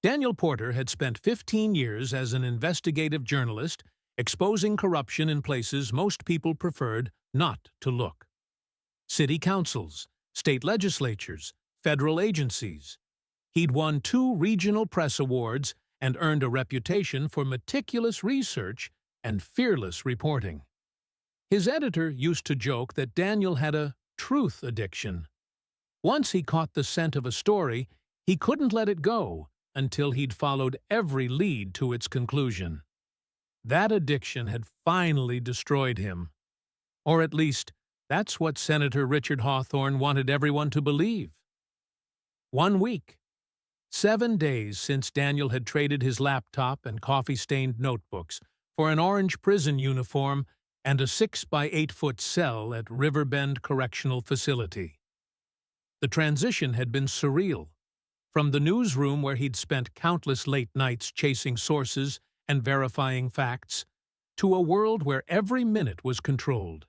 Daniel Porter had spent 15 years as an investigative journalist, exposing corruption in places most people preferred not to look. City councils, state legislatures, federal agencies. He'd won 2 regional press awards and earned a reputation for meticulous research and fearless reporting. His editor used to joke that Daniel had a truth addiction. Once he caught the scent of a story, he couldn't let it go until he'd followed every lead to its conclusion. That addiction had finally destroyed him. Or at least, that's what Senator Richard Hawthorne wanted everyone to believe. 1 week. 7 days since Daniel had traded his laptop and coffee-stained notebooks for an orange prison uniform and a 6-by-8-foot cell at Riverbend Correctional Facility. The transition had been surreal. From the newsroom where he'd spent countless late nights chasing sources and verifying facts, to a world where every minute was controlled,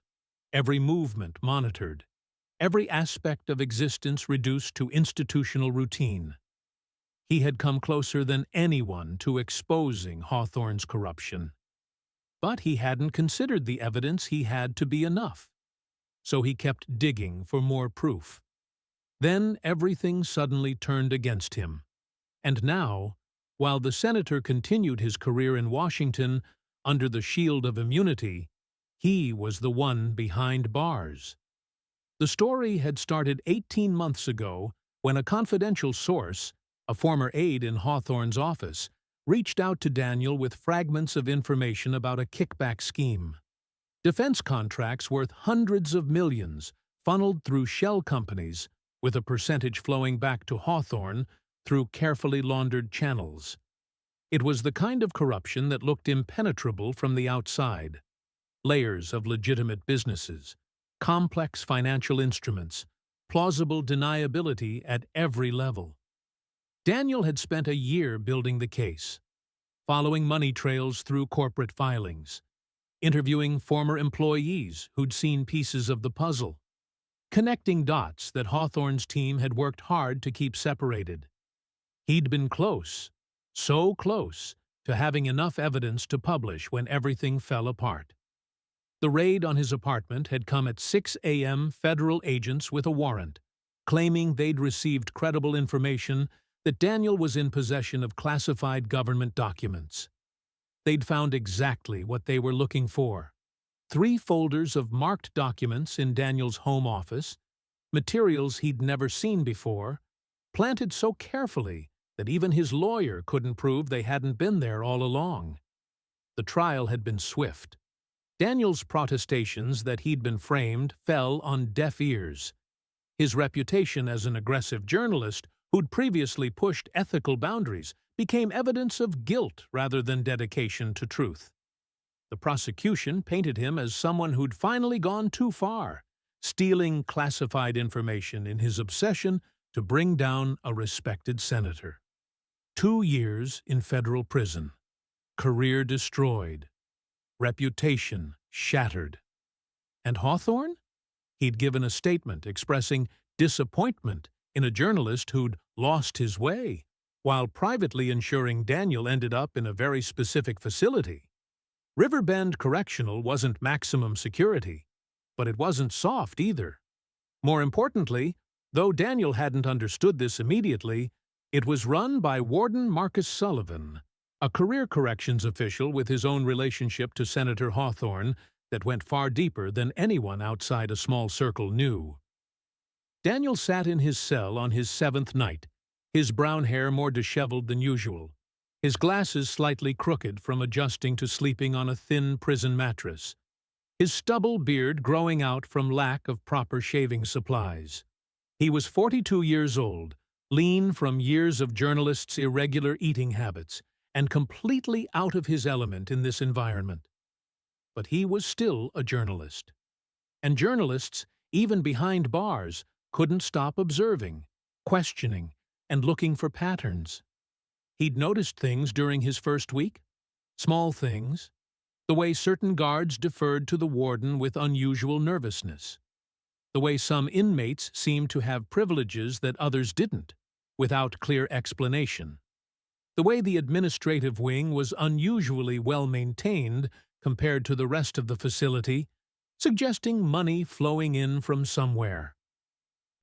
every movement monitored, every aspect of existence reduced to institutional routine. He had come closer than anyone to exposing Hawthorne's corruption. But he hadn't considered the evidence he had to be enough. So he kept digging for more proof. Then everything suddenly turned against him. And now, while the senator continued his career in Washington under the shield of immunity, he was the one behind bars. The story had started 18 months ago when a confidential source, a former aide in Hawthorne's office, reached out to Daniel with fragments of information about a kickback scheme. Defense contracts worth hundreds of millions, funneled through shell companies, with a percentage flowing back to Hawthorne through carefully laundered channels. It was the kind of corruption that looked impenetrable from the outside. Layers of legitimate businesses, complex financial instruments, plausible deniability at every level. Daniel had spent a year building the case, following money trails through corporate filings, interviewing former employees who'd seen pieces of the puzzle, connecting dots that Hawthorne's team had worked hard to keep separated. He'd been close, so close, to having enough evidence to publish when everything fell apart. The raid on his apartment had come at 6 a.m. Federal agents with a warrant, claiming they'd received credible information that Daniel was in possession of classified government documents. They'd found exactly what they were looking for. 3 folders of marked documents in Daniel's home office, materials he'd never seen before, planted so carefully that even his lawyer couldn't prove they hadn't been there all along. The trial had been swift. Daniel's protestations that he'd been framed fell on deaf ears. His reputation as an aggressive journalist who'd previously pushed ethical boundaries became evidence of guilt rather than dedication to truth. The prosecution painted him as someone who'd finally gone too far, stealing classified information in his obsession to bring down a respected senator. 2 years in federal prison. Career destroyed. Reputation shattered. And Hawthorne? He'd given a statement expressing disappointment in a journalist who'd lost his way, while privately ensuring Daniel ended up in a very specific facility. Riverbend Correctional wasn't maximum security, but it wasn't soft either. More importantly, though Daniel hadn't understood this immediately, it was run by Warden Marcus Sullivan, a career corrections official with his own relationship to Senator Hawthorne that went far deeper than anyone outside a small circle knew. Daniel sat in his cell on his 7th night, his brown hair more disheveled than usual, his glasses slightly crooked from adjusting to sleeping on a thin prison mattress, his stubble beard growing out from lack of proper shaving supplies. He was 42 years old, lean from years of journalists' irregular eating habits, and completely out of his element in this environment. But he was still a journalist. And journalists, even behind bars, couldn't stop observing, questioning, and looking for patterns. He'd noticed things during his first week. Small things. The way certain guards deferred to the warden with unusual nervousness. The way some inmates seemed to have privileges that others didn't, without clear explanation. The way the administrative wing was unusually well maintained compared to the rest of the facility, suggesting money flowing in from somewhere.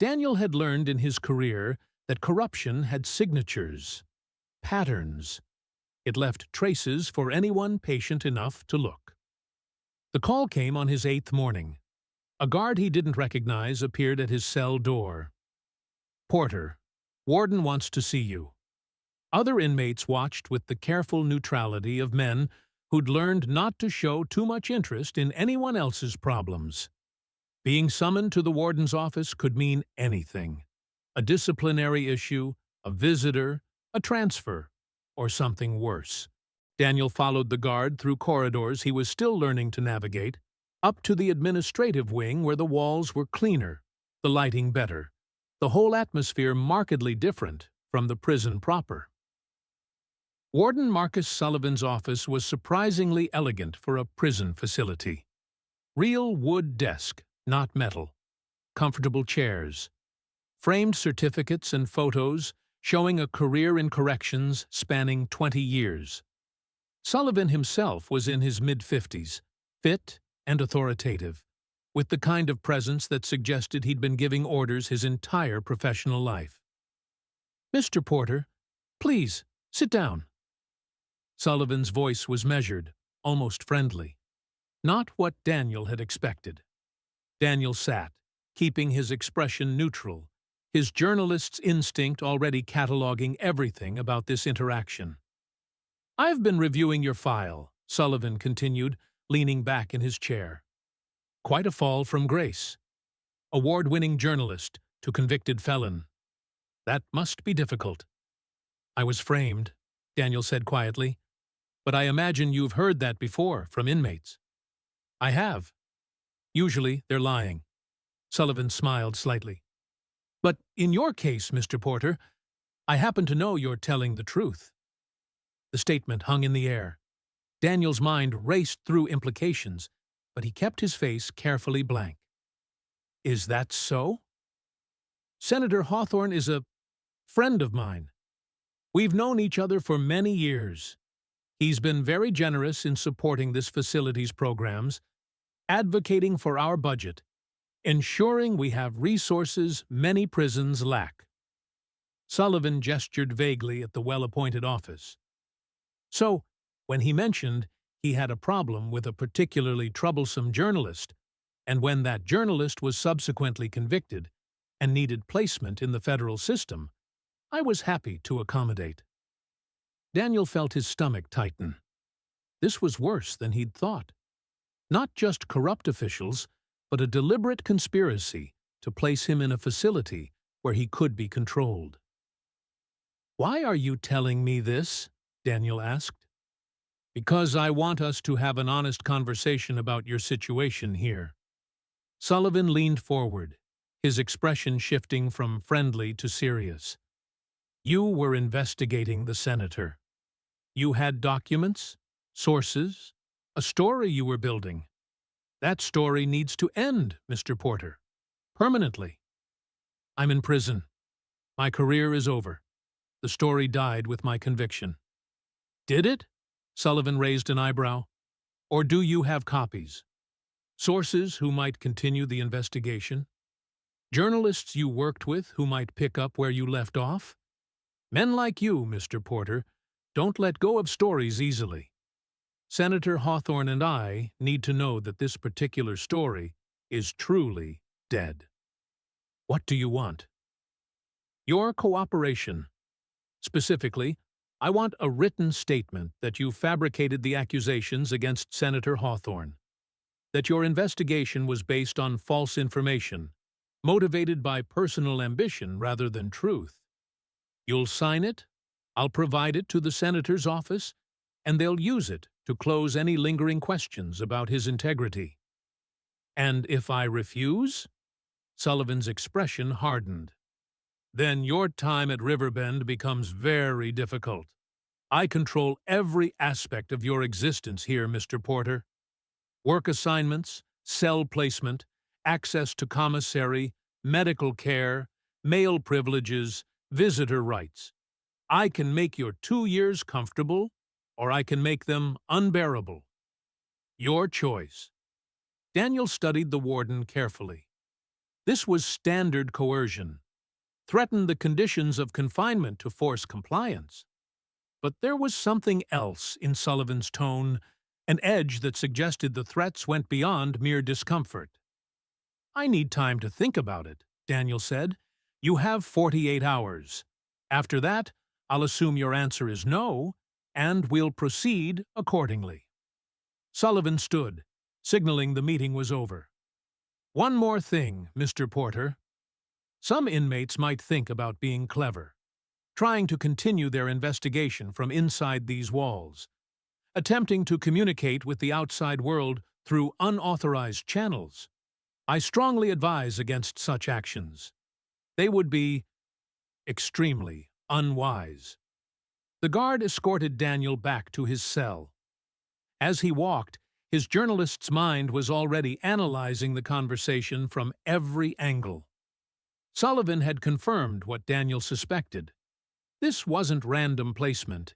Daniel had learned in his career that corruption had signatures, patterns. It left traces for anyone patient enough to look. The call came on his 8th morning. A guard he didn't recognize appeared at his cell door. "Porter, warden wants to see you." Other inmates watched with the careful neutrality of men who'd learned not to show too much interest in anyone else's problems. Being summoned to the warden's office could mean anything: a disciplinary issue, a visitor, a transfer, or something worse. Daniel followed the guard through corridors he was still learning to navigate, up to the administrative wing where the walls were cleaner, the lighting better, the whole atmosphere markedly different from the prison proper. Warden Marcus Sullivan's office was surprisingly elegant for a prison facility. Real wood desk, not metal. Comfortable chairs. Framed certificates and photos showing a career in corrections spanning 20 years. Sullivan himself was in his mid-50s, fit and authoritative, with the kind of presence that suggested he'd been giving orders his entire professional life. "Mr. Porter, please, sit down." Sullivan's voice was measured, almost friendly. Not what Daniel had expected. Daniel sat, keeping his expression neutral, his journalist's instinct already cataloging everything about this interaction. "I've been reviewing your file," Sullivan continued, leaning back in his chair. "Quite a fall from grace. Award-winning journalist to convicted felon. That must be difficult." "I was framed," Daniel said quietly, "but I imagine you've heard that before from inmates." "I have. Usually they're lying." Sullivan smiled slightly. "But in your case, Mr. Porter, I happen to know you're telling the truth." The statement hung in the air. Daniel's mind raced through implications, but he kept his face carefully blank. "Is that so?" "Senator Hawthorne is a friend of mine. We've known each other for many years. He's been very generous in supporting this facility's programs, advocating for our budget, ensuring we have resources many prisons lack." Sullivan gestured vaguely at the well-appointed office. "So, when he mentioned he had a problem with a particularly troublesome journalist, and when that journalist was subsequently convicted and needed placement in the federal system, I was happy to accommodate." Daniel felt his stomach tighten. This was worse than he'd thought. Not just corrupt officials, but a deliberate conspiracy to place him in a facility where he could be controlled. "Why are you telling me this?" Daniel asked. "Because I want us to have an honest conversation about your situation here." Sullivan leaned forward, his expression shifting from friendly to serious. "You were investigating the senator. You had documents, sources, a story you were building. That story needs to end, Mr. Porter. Permanently. I'm in prison. My career is over. The story died with my conviction." "Did it?" Sullivan raised an eyebrow. "Or do you have copies? Sources who might continue the investigation? Journalists you worked with who might pick up where you left off? Men like you, Mr. Porter, don't let go of stories easily. Senator Hawthorne and I need to know that this particular story is truly dead." "What do you want?" "Your cooperation. Specifically, I want a written statement that you fabricated the accusations against Senator Hawthorne, that your investigation was based on false information, motivated by personal ambition rather than truth. You'll sign it, I'll provide it to the senator's office, and they'll use it to close any lingering questions about his integrity." "And if I refuse?" Sullivan's expression hardened. "Then your time at Riverbend becomes very difficult. I control every aspect of your existence here, Mr. Porter. Work assignments, cell placement, access to commissary, medical care, mail privileges, visitor rights. I can make your 2 years comfortable, or I can make them unbearable. Your choice. Daniel studied the warden carefully. This was standard coercion, threatened the conditions of confinement to force compliance. But there was something else in Sullivan's tone, an edge that suggested the threats went beyond mere discomfort. I need time to think about it, Daniel said. You have 48 hours. After that, I'll assume your answer is no, and we'll proceed accordingly. Sullivan stood, signaling the meeting was over. One more thing, Mr. Porter. Some inmates might think about being clever, trying to continue their investigation from inside these walls, attempting to communicate with the outside world through unauthorized channels. I strongly advise against such actions. They would be extremely unwise. The guard escorted Daniel back to his cell. As he walked, his journalist's mind was already analyzing the conversation from every angle. Sullivan had confirmed what Daniel suspected. This wasn't random placement.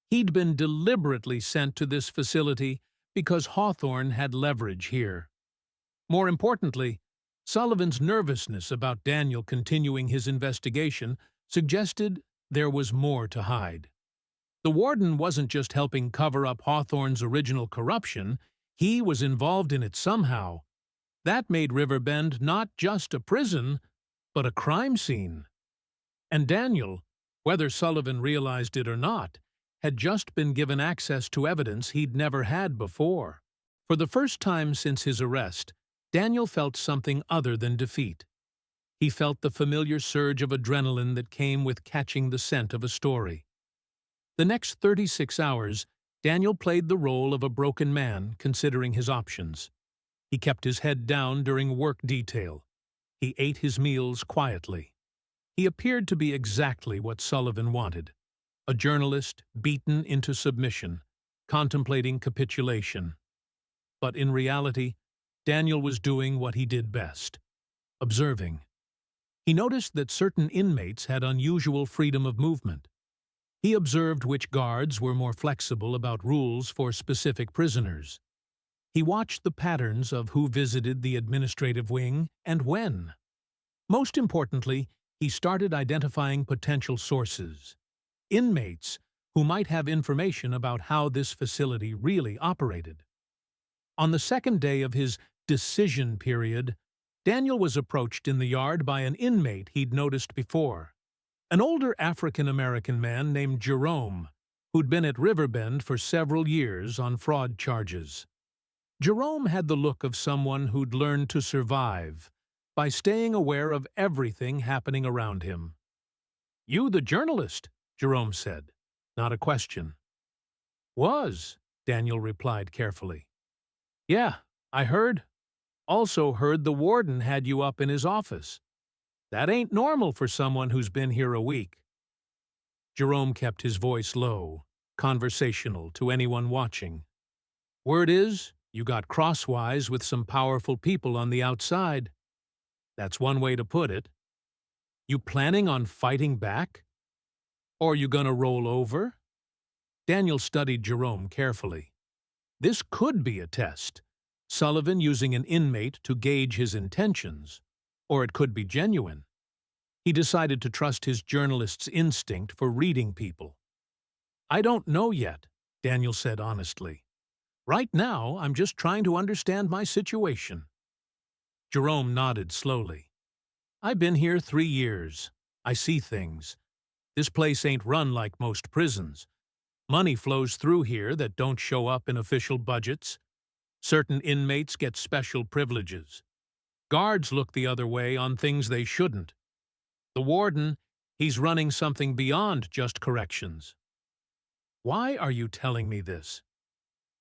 He'd been deliberately sent to this facility because Hawthorne had leverage here. More importantly, Sullivan's nervousness about Daniel continuing his investigation suggested there was more to hide. The warden wasn't just helping cover up Hawthorne's original corruption, he was involved in it somehow. That made Riverbend not just a prison, but a crime scene. And Daniel, whether Sullivan realized it or not, had just been given access to evidence he'd never had before. For the first time since his arrest, Daniel felt something other than defeat. He felt the familiar surge of adrenaline that came with catching the scent of a story. The next 36 hours, Daniel played the role of a broken man considering his options. He kept his head down during work detail. He ate his meals quietly. He appeared to be exactly what Sullivan wanted, a journalist beaten into submission, contemplating capitulation. But in reality, Daniel was doing what he did best, observing. He noticed that certain inmates had unusual freedom of movement. He observed which guards were more flexible about rules for specific prisoners. He watched the patterns of who visited the administrative wing and when. Most importantly, he started identifying potential sources, inmates who might have information about how this facility really operated. On the second day of his decision period, Daniel was approached in the yard by an inmate he'd noticed before, an older African-American man named Jerome, who'd been at Riverbend for several years on fraud charges. Jerome had the look of someone who'd learned to survive by staying aware of everything happening around him. "You the journalist," Jerome said, not a question. "Was," Daniel replied carefully. "Yeah, I heard. Also heard the warden had you up in his office. That ain't normal for someone who's been here a week." Jerome kept his voice low, conversational to anyone watching. "Word is, you got crosswise with some powerful people on the outside. That's one way to put it. You planning on fighting back? Or you gonna roll over?" Daniel studied Jerome carefully. This could be a test, Sullivan using an inmate to gauge his intentions, or it could be genuine. He decided to trust his journalist's instinct for reading people. "I don't know yet," Daniel said honestly. "Right now, I'm just trying to understand my situation." Jerome nodded slowly. "I've been here 3 years. I see things. This place ain't run like most prisons. Money flows through here that don't show up in official budgets. Certain inmates get special privileges. Guards look the other way on things they shouldn't. The warden, he's running something beyond just corrections." "Why are you telling me this?"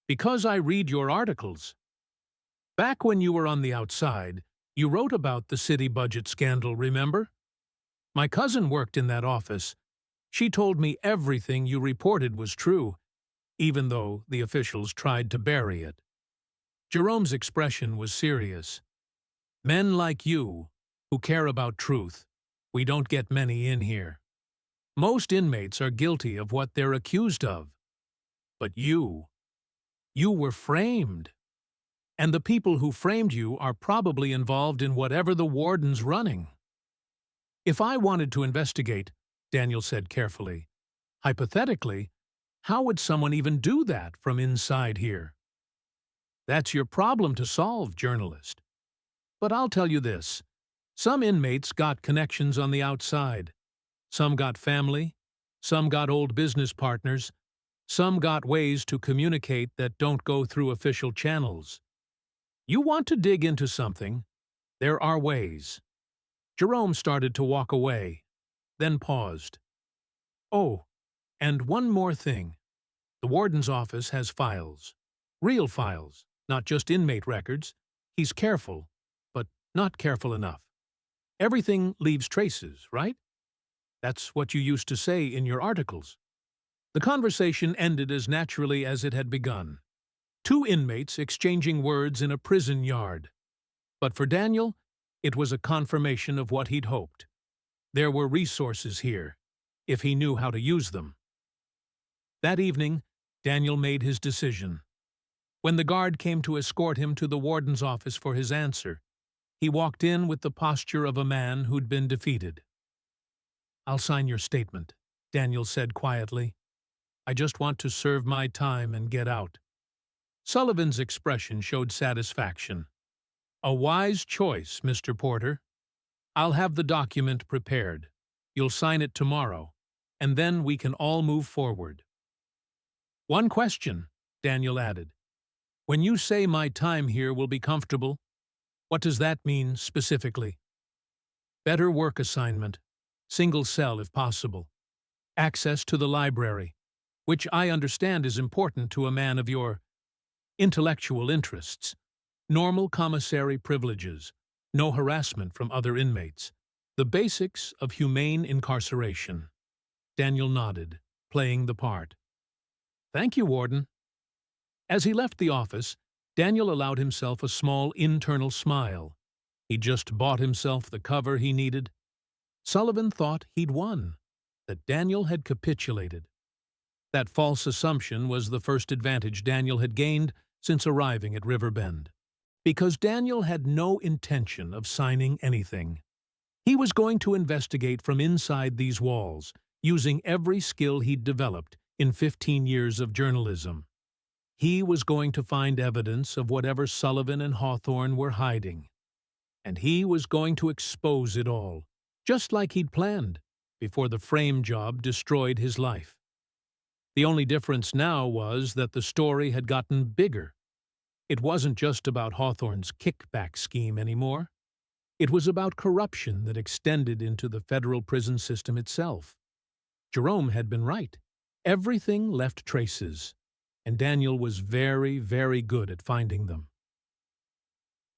"Because I read your articles. Back when you were on the outside, you wrote about the city budget scandal, remember? My cousin worked in that office. She told me everything you reported was true, even though the officials tried to bury it." Jerome's expression was serious. "Men like you, who care about truth, we don't get many in here." Most inmates are guilty of what they're accused of. But you were framed. And the people who framed you are probably involved in whatever the warden's running. If I wanted to investigate, Daniel said carefully, hypothetically, how would someone even do that from inside here? That's your problem to solve, journalist. But I'll tell you this. Some inmates got connections on the outside. Some got family. Some got old business partners. Some got ways to communicate that don't go through official channels. You want to dig into something? There are ways. Jerome started to walk away, then paused. Oh, and one more thing. The warden's office has files. Real files, not just inmate records. He's careful, but not careful enough. Everything leaves traces, right? That's what you used to say in your articles. The conversation ended as naturally as it had begun. Two inmates exchanging words in a prison yard. But for Daniel, it was a confirmation of what he'd hoped. There were resources here, if he knew how to use them. That evening, Daniel made his decision. When the guard came to escort him to the warden's office for his answer, he walked in with the posture of a man who'd been defeated. "I'll sign your statement," Daniel said quietly. "I just want to serve my time and get out." Sullivan's expression showed satisfaction. "A wise choice, Mr. Porter. I'll have the document prepared. You'll sign it tomorrow, and then we can all move forward." "One question," Daniel added. "When you say my time here will be comfortable, what does that mean specifically?" "Better work assignment, single cell if possible, access to the library, which I understand is important to a man of your intellectual interests, normal commissary privileges, no harassment from other inmates, the basics of humane incarceration." Daniel nodded, playing the part. "Thank you, Warden." As he left the office, Daniel allowed himself a small internal smile. He'd just bought himself the cover he needed. Sullivan thought he'd won, that Daniel had capitulated. That false assumption was the first advantage Daniel had gained since arriving at Riverbend. Because Daniel had no intention of signing anything. He was going to investigate from inside these walls, using every skill he'd developed in 15 years of journalism. He was going to find evidence of whatever Sullivan and Hawthorne were hiding. And he was going to expose it all, just like he'd planned, before the frame job destroyed his life. The only difference now was that the story had gotten bigger. It wasn't just about Hawthorne's kickback scheme anymore. It was about corruption that extended into the federal prison system itself. Jerome had been right. Everything left traces, and Daniel was very, very good at finding them.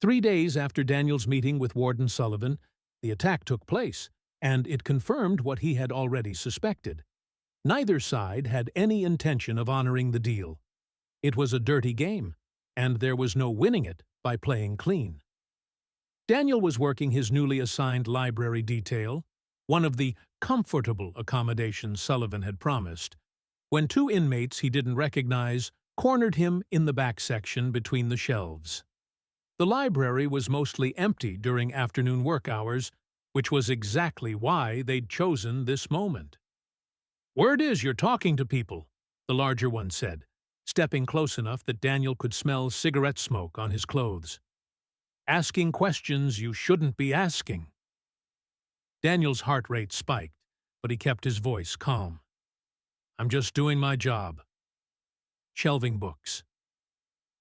3 days after Daniel's meeting with Warden Sullivan, the attack took place, and it confirmed what he had already suspected. Neither side had any intention of honoring the deal. It was a dirty game, and there was no winning it by playing clean. Daniel was working his newly assigned library detail, one of the comfortable accommodations Sullivan had promised, when two inmates he didn't recognize cornered him in the back section between the shelves. The library was mostly empty during afternoon work hours, which was exactly why they'd chosen this moment. "Word is you're talking to people," the larger one said, stepping close enough that Daniel could smell cigarette smoke on his clothes. "Asking questions you shouldn't be asking." Daniel's heart rate spiked, but he kept his voice calm. "I'm just doing my job." Shelving books.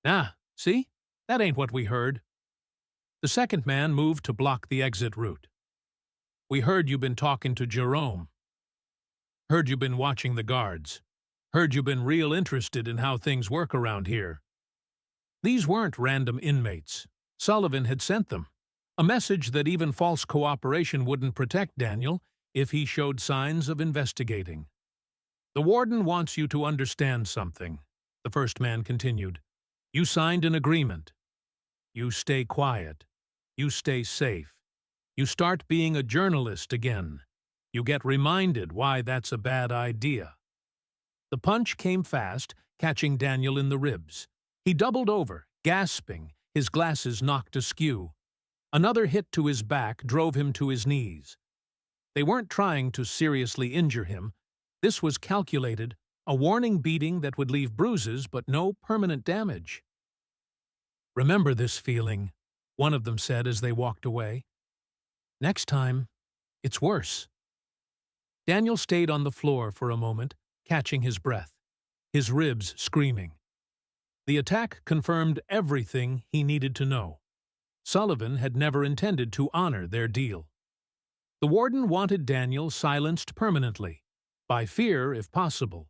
"Ah, see? That ain't what we heard." The second man moved to block the exit route. "We heard you been talking to Jerome. Heard you been watching the guards. Heard you been real interested in how things work around here." These weren't random inmates. Sullivan had sent them. A message that even false cooperation wouldn't protect Daniel if he showed signs of investigating. "The warden wants you to understand something," the first man continued. "You signed an agreement. You stay quiet. You stay safe. You start being a journalist again. You get reminded why that's a bad idea. The punch came fast, catching Daniel in the ribs. He doubled over, gasping, his glasses knocked askew. Another hit to his back drove him to his knees. They weren't trying to seriously injure him. This was calculated, a warning beating that would leave bruises but no permanent damage. "Remember this feeling," one of them said as they walked away. "Next time, it's worse." Daniel stayed on the floor for a moment, catching his breath, his ribs screaming. The attack confirmed everything he needed to know. Sullivan had never intended to honor their deal. The warden wanted Daniel silenced permanently, by fear if possible,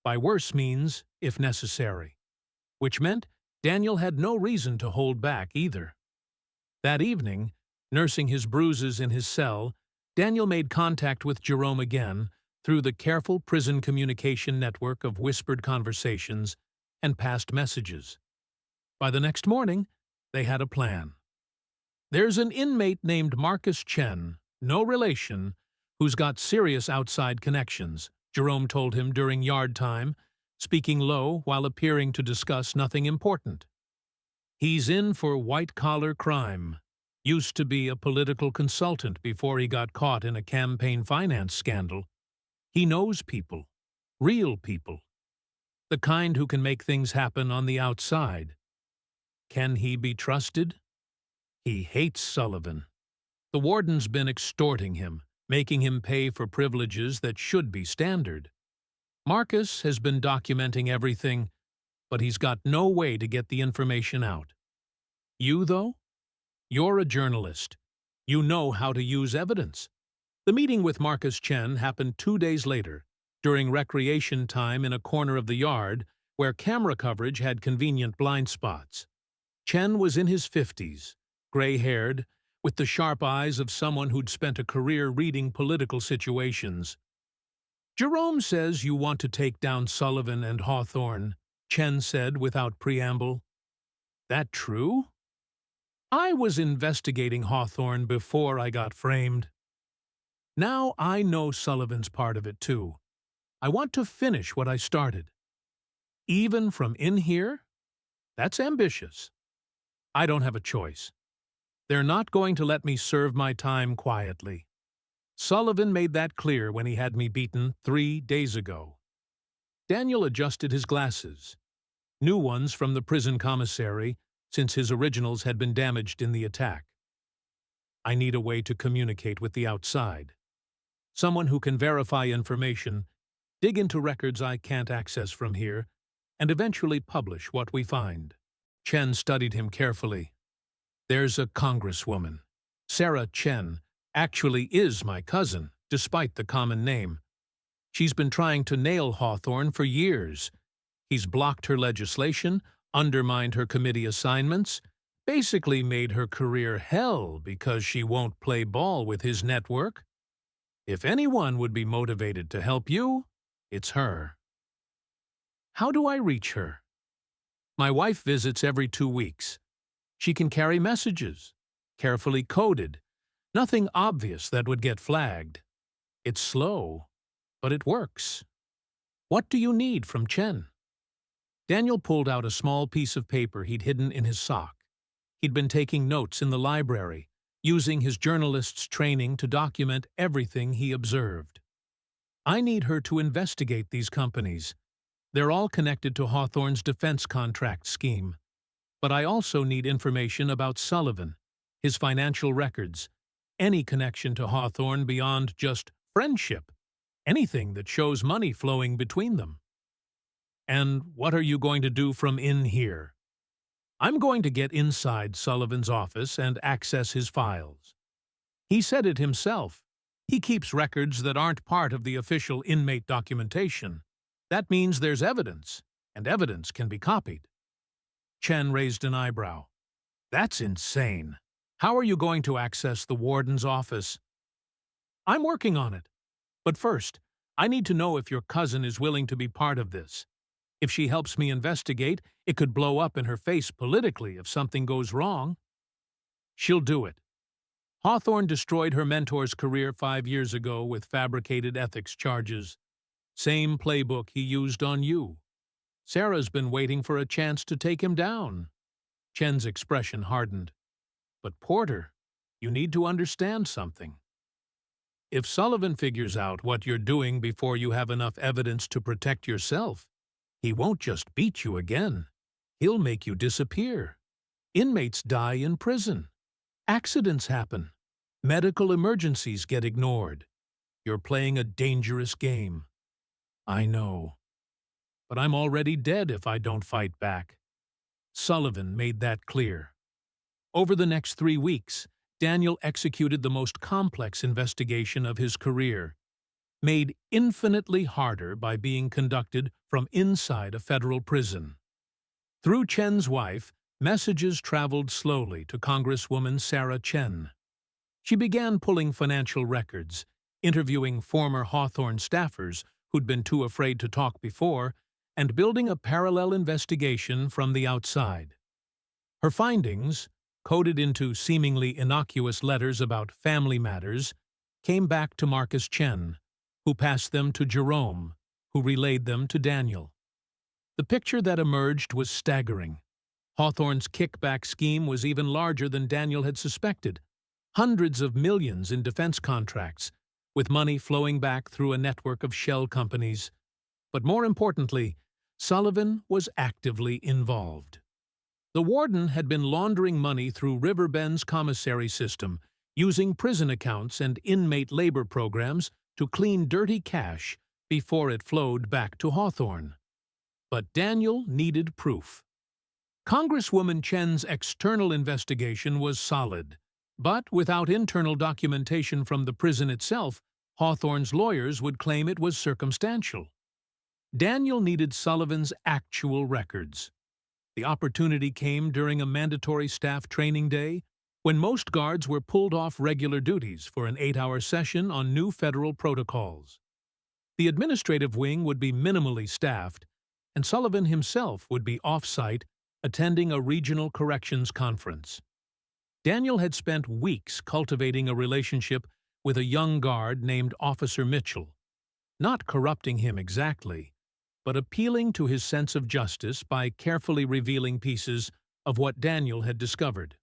by worse means if necessary, which meant Daniel had no reason to hold back either. That evening, nursing his bruises in his cell, Daniel made contact with Jerome again through the careful prison communication network of whispered conversations and passed messages. By the next morning, they had a plan. "There's an inmate named Marcus Chen, no relation, who's got serious outside connections," Jerome told him during yard time, speaking low while appearing to discuss nothing important. "He's in for white-collar crime. Used to be a political consultant before he got caught in a campaign finance scandal. He knows people, real people, the kind who can make things happen on the outside. Can he be trusted? He hates Sullivan. The warden's been extorting him, making him pay for privileges that should be standard. Marcus has been documenting everything, but he's got no way to get the information out. You, though? You're a journalist. You know how to use evidence." The meeting with Marcus Chen happened 2 days later, during recreation time in a corner of the yard where camera coverage had convenient blind spots. Chen was in his 50s, gray-haired, with the sharp eyes of someone who'd spent a career reading political situations. "Jerome says you want to take down Sullivan and Hawthorne," Chen said without preamble. "That true? I was investigating Hawthorne before I got framed. Now I know Sullivan's part of it too. I want to finish what I started. Even from in here? That's ambitious. I don't have a choice. They're not going to let me serve my time quietly. Sullivan made that clear when he had me beaten 3 days ago." Daniel adjusted his glasses, new ones from the prison commissary, since his originals had been damaged in the attack. "I need a way to communicate with the outside. Someone who can verify information, dig into records I can't access from here, and eventually publish what we find." Chen studied him carefully. "There's a congresswoman. Sarah Chen actually is my cousin, despite the common name. She's been trying to nail Hawthorne for years. He's blocked her legislation, undermined her committee assignments, basically made her career hell because she won't play ball with his network. If anyone would be motivated to help you, it's her." "How do I reach her?" "My wife visits every 2 weeks. She can carry messages, carefully coded, nothing obvious that would get flagged. It's slow, but it works. What do you need from Chen?" Daniel pulled out a small piece of paper he'd hidden in his sock. He'd been taking notes in the library, using his journalist's training to document everything he observed. "I need her to investigate these companies. They're all connected to Hawthorne's defense contract scheme. But I also need information about Sullivan, his financial records, any connection to Hawthorne beyond just friendship, anything that shows money flowing between them." "And what are you going to do from in here?" "I'm going to get inside Sullivan's office and access his files. He said it himself. He keeps records that aren't part of the official inmate documentation. That means there's evidence, and evidence can be copied." Chen raised an eyebrow. "That's insane. How are you going to access the warden's office?" "I'm working on it. But first, I need to know if your cousin is willing to be part of this. If she helps me investigate, it could blow up in her face politically if something goes wrong." "She'll do it. Hawthorne destroyed her mentor's career 5 years ago with fabricated ethics charges. Same playbook he used on you. Sarah's been waiting for a chance to take him down. Chen's expression hardened. But Porter, you need to understand something. If Sullivan figures out what you're doing before you have enough evidence to protect yourself, he won't just beat you again. He'll make you disappear. Inmates die in prison. Accidents happen. Medical emergencies get ignored. You're playing a dangerous game. I know. But I'm already dead if I don't fight back. Sullivan made that clear. Over the next 3 weeks, Daniel executed the most complex investigation of his career, made infinitely harder by being conducted from inside a federal prison. Through Chen's wife, messages traveled slowly to Congresswoman Sarah Chen. She began pulling financial records, interviewing former Hawthorne staffers who'd been too afraid to talk before, and building a parallel investigation from the outside. Her findings, coded into seemingly innocuous letters about family matters, came back to Marcus Chen, who passed them to Jerome, who relayed them to Daniel. The picture that emerged was staggering. Hawthorne's kickback scheme was even larger than Daniel had suspected. Hundreds of millions in defense contracts, with money flowing back through a network of shell companies. But more importantly, Sullivan was actively involved. The warden had been laundering money through Riverbend's commissary system, using prison accounts and inmate labor programs to clean dirty cash before it flowed back to Hawthorne. But Daniel needed proof. Congresswoman Chen's external investigation was solid, but without internal documentation from the prison itself, Hawthorne's lawyers would claim it was circumstantial. Daniel needed Sullivan's actual records. The opportunity came during a mandatory staff training day when most guards were pulled off regular duties for an 8-hour session on new federal protocols. The administrative wing would be minimally staffed, and Sullivan himself would be off-site attending a regional corrections conference. Daniel had spent weeks cultivating a relationship with a young guard named Officer Mitchell, not corrupting him exactly, but appealing to his sense of justice by carefully revealing pieces of what Daniel had discovered.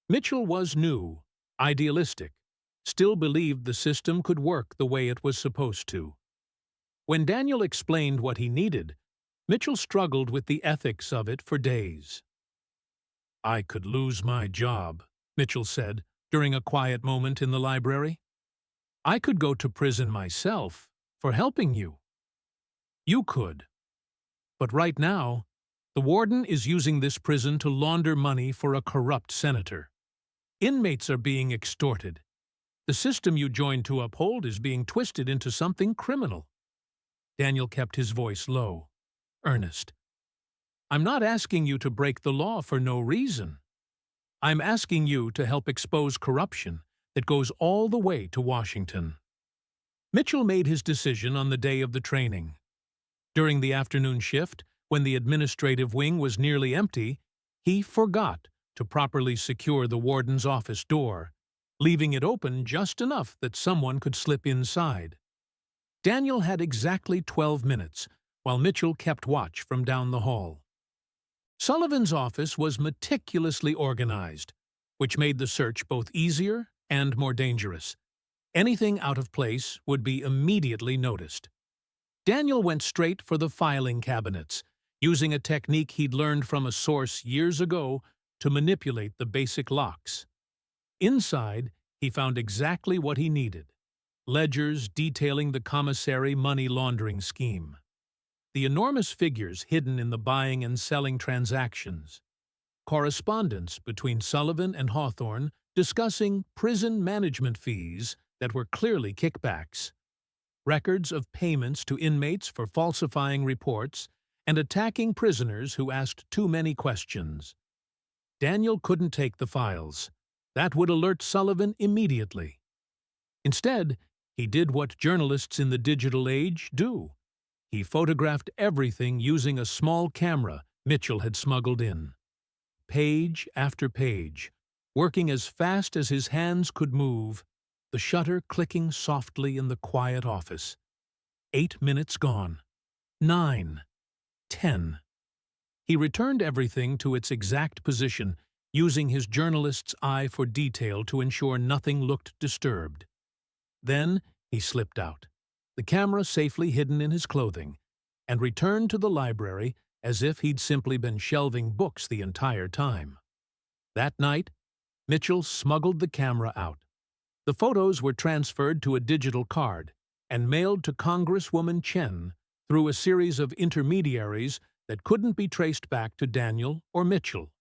Mitchell was new, idealistic, still believed the system could work the way it was supposed to. When Daniel explained what he needed, Mitchell struggled with the ethics of it for days. "I could lose my job," Mitchell said during a quiet moment in the library. "I could go to prison myself for helping you. You could. But right now, the warden is using this prison to launder money for a corrupt senator. Inmates are being extorted. The system you joined to uphold is being twisted into something criminal." Daniel kept his voice low, earnest. "I'm not asking you to break the law for no reason. I'm asking you to help expose corruption that goes all the way to Washington." Mitchell made his decision on the day of the training. During the afternoon shift, when the administrative wing was nearly empty, he forgot to properly secure the warden's office door, leaving it open just enough that someone could slip inside. Daniel had exactly 12 minutes, while Mitchell kept watch from down the hall. Sullivan's office was meticulously organized, which made the search both easier and more dangerous. Anything out of place would be immediately noticed. Daniel went straight for the filing cabinets, using a technique he'd learned from a source years ago to manipulate the basic locks. Inside, he found exactly what he needed: ledgers detailing the commissary money laundering scheme. The enormous figures hidden in the buying and selling transactions. Correspondence between Sullivan and Hawthorne discussing prison management fees that were clearly kickbacks. Records of payments to inmates for falsifying reports and attacking prisoners who asked too many questions. Daniel couldn't take the files. That would alert Sullivan immediately. Instead, he did what journalists in the digital age do. He photographed everything using a small camera Mitchell had smuggled in. Page after page, working as fast as his hands could move, the shutter clicking softly in the quiet office. 8 minutes gone. 9. 10. He returned everything to its exact position, using his journalist's eye for detail to ensure nothing looked disturbed. Then he slipped out, the camera safely hidden in his clothing, and returned to the library as if he'd simply been shelving books the entire time. That night, Mitchell smuggled the camera out. The photos were transferred to a digital card and mailed to Congresswoman Chen through a series of intermediaries that couldn't be traced back to Daniel or Mitchell.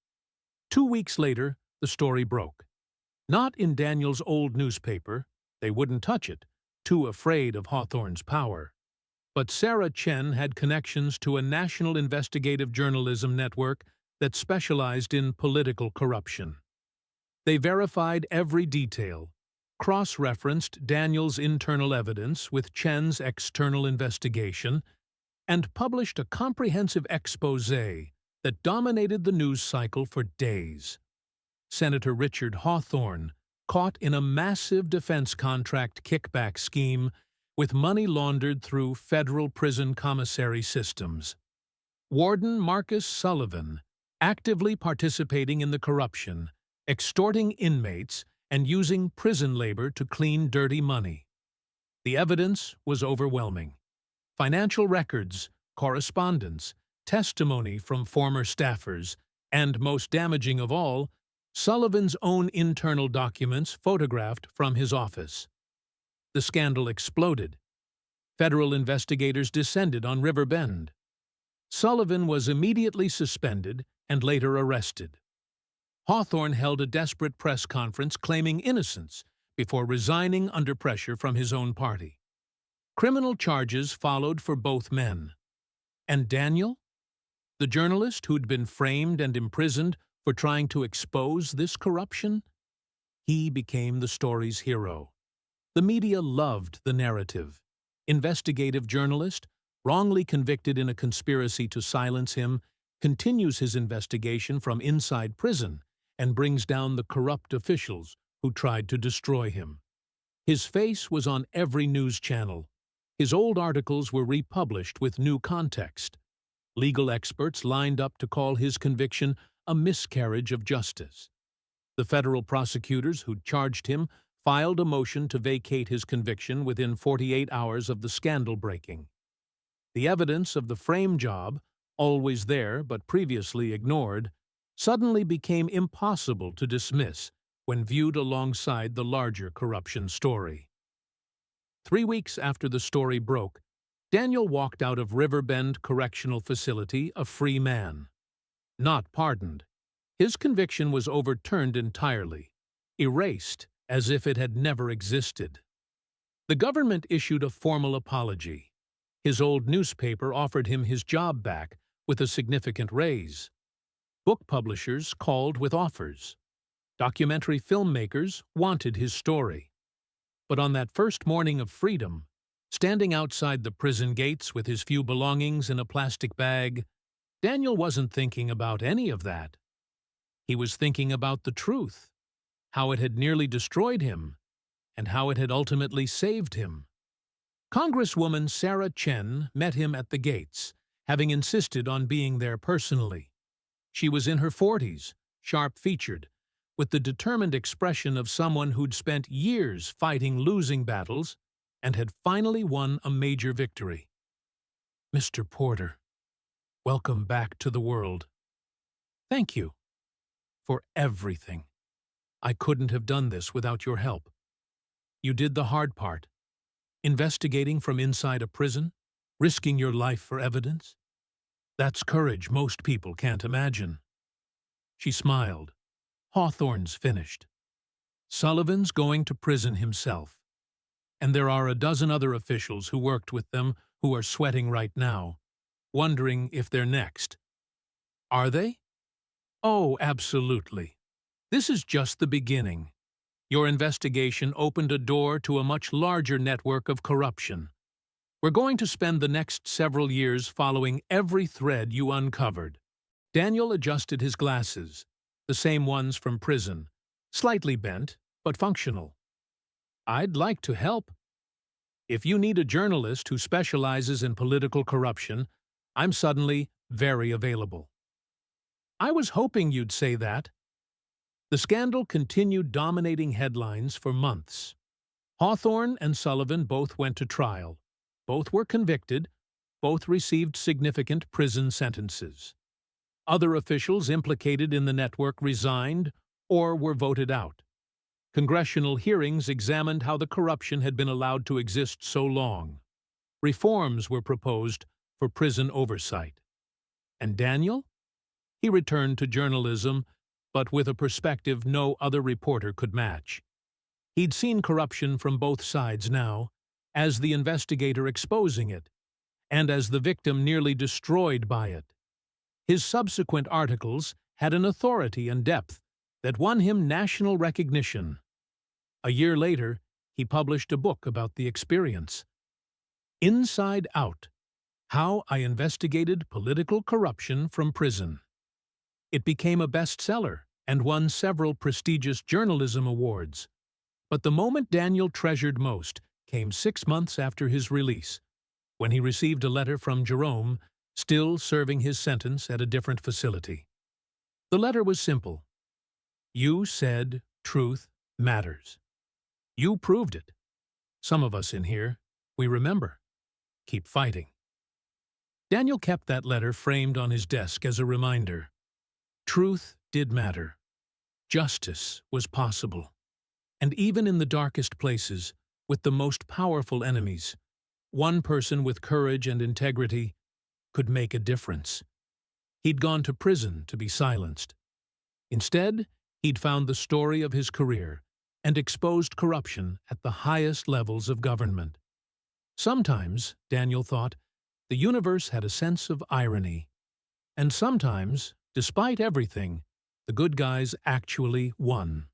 2 weeks later, the story broke. Not in Daniel's old newspaper, they wouldn't touch it, too afraid of Hawthorne's power. But Sarah Chen had connections to a national investigative journalism network that specialized in political corruption. They verified every detail, cross-referenced Daniel's internal evidence with Chen's external investigation, and published a comprehensive exposé that dominated the news cycle for days. Senator Richard Hawthorne, caught in a massive defense contract kickback scheme with money laundered through federal prison commissary systems. Warden Marcus Sullivan, actively participating in the corruption, extorting inmates, and using prison labor to clean dirty money. The evidence was overwhelming. Financial records, correspondence, testimony from former staffers, and, most damaging of all, Sullivan's own internal documents photographed from his office. The scandal exploded. Federal investigators descended on River Bend. Sullivan was immediately suspended and later arrested. Hawthorne held a desperate press conference claiming innocence before resigning under pressure from his own party. Criminal charges followed for both men. And Daniel? The journalist who'd been framed and imprisoned for trying to expose this corruption? He became the story's hero. The media loved the narrative. Investigative journalist, wrongly convicted in a conspiracy to silence him, continues his investigation from inside prison and brings down the corrupt officials who tried to destroy him. His face was on every news channel. His old articles were republished with new context. Legal experts lined up to call his conviction a miscarriage of justice. The federal prosecutors who'd charged him filed a motion to vacate his conviction within 48 hours of the scandal breaking. The evidence of the frame job, always there but previously ignored, suddenly became impossible to dismiss when viewed alongside the larger corruption story. 3 weeks after the story broke, Daniel walked out of Riverbend Correctional Facility a free man. Not pardoned. His conviction was overturned entirely, erased as if it had never existed. The government issued a formal apology. His old newspaper offered him his job back with a significant raise. Book publishers called with offers. Documentary filmmakers wanted his story. But on that first morning of freedom, standing outside the prison gates with his few belongings in a plastic bag, Daniel wasn't thinking about any of that. He was thinking about the truth, how it had nearly destroyed him, and how it had ultimately saved him. Congresswoman Sarah Chen met him at the gates, having insisted on being there personally. She was in her 40s, sharp-featured, with the determined expression of someone who'd spent years fighting losing battles and had finally won a major victory. "Mr. Porter, welcome back to the world. Thank you for everything. I couldn't have done this without your help. You did the hard part, investigating from inside a prison, risking your life for evidence. That's courage most people can't imagine." She smiled. Hawthorne's finished. Sullivan's going to prison himself. And there are a dozen other officials who worked with them who are sweating right now, wondering if they're next. Are they? Oh, absolutely. This is just the beginning. Your investigation opened a door to a much larger network of corruption. We're going to spend the next several years following every thread you uncovered. Daniel adjusted his glasses, the same ones from prison, Slightly bent, but functional. I'd like to help. If you need a journalist who specializes in political corruption, I'm suddenly very available. I was hoping you'd say that. The scandal continued dominating headlines for months. Hawthorne and Sullivan both went to trial. Both were convicted. Both received significant prison sentences. Other officials implicated in the network resigned or were voted out. Congressional hearings examined how the corruption had been allowed to exist so long. Reforms were proposed for prison oversight. And Daniel? He returned to journalism, but with a perspective no other reporter could match. He'd seen corruption from both sides now, as the investigator exposing it, and as the victim nearly destroyed by it. His subsequent articles had an authority and depth that won him national recognition. A year later, he published a book about the experience. Inside Out: How I Investigated Political Corruption from Prison. It became a bestseller and won several prestigious journalism awards. But the moment Daniel treasured most came 6 months after his release, when he received a letter from Jerome, still serving his sentence at a different facility. The letter was simple. You said truth matters. You proved it. Some of us in here, we remember. Keep fighting. Daniel kept that letter framed on his desk as a reminder. Truth did matter. Justice was possible. And even in the darkest places, with the most powerful enemies, one person with courage and integrity could make a difference. He'd gone to prison to be silenced. Instead, he'd found the story of his career and exposed corruption at the highest levels of government. Sometimes, Daniel thought, the universe had a sense of irony. And sometimes, despite everything, the good guys actually won.